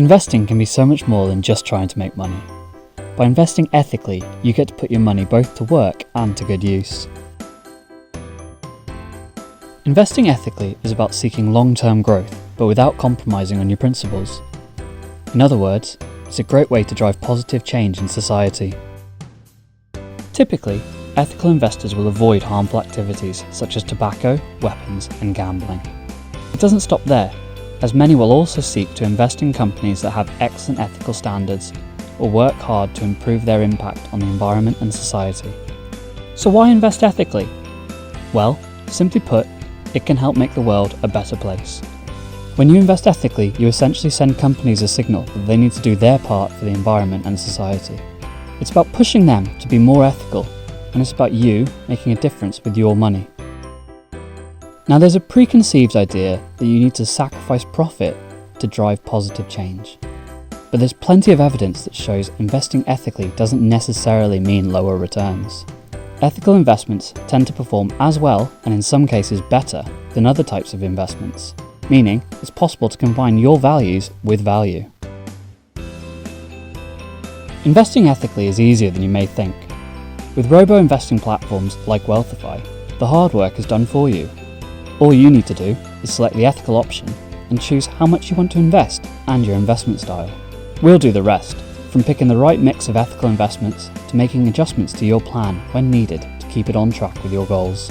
Investing can be so much more than just trying to make money. By investing ethically, you get to put your money both to work and to good use. Investing ethically is about seeking long-term growth, but without compromising on your principles. In other words, it's a great way to drive positive change in society. Typically, ethical investors will avoid harmful activities such as tobacco, weapons, and gambling. It doesn't stop there, as many will also seek to invest in companies that have excellent ethical standards or work hard to improve their impact on the environment and society. So why invest ethically? Well, simply put, it can help make the world a better place. When you invest ethically, you essentially send companies a signal that they need to do their part for the environment and society. It's about pushing them to be more ethical, and it's about you making a difference with your money. Now, there's a preconceived idea that you need to sacrifice profit to drive positive change. But there's plenty of evidence that shows investing ethically doesn't necessarily mean lower returns. Ethical investments tend to perform as well, and in some cases better, than other types of investments, meaning it's possible to combine your values with value. Investing ethically is easier than you may think. With robo-investing platforms like Wealthify, the hard work is done for you. All you need to do is select the ethical option and choose how much you want to invest and your investment style. We'll do the rest, from picking the right mix of ethical investments to making adjustments to your plan when needed to keep it on track with your goals.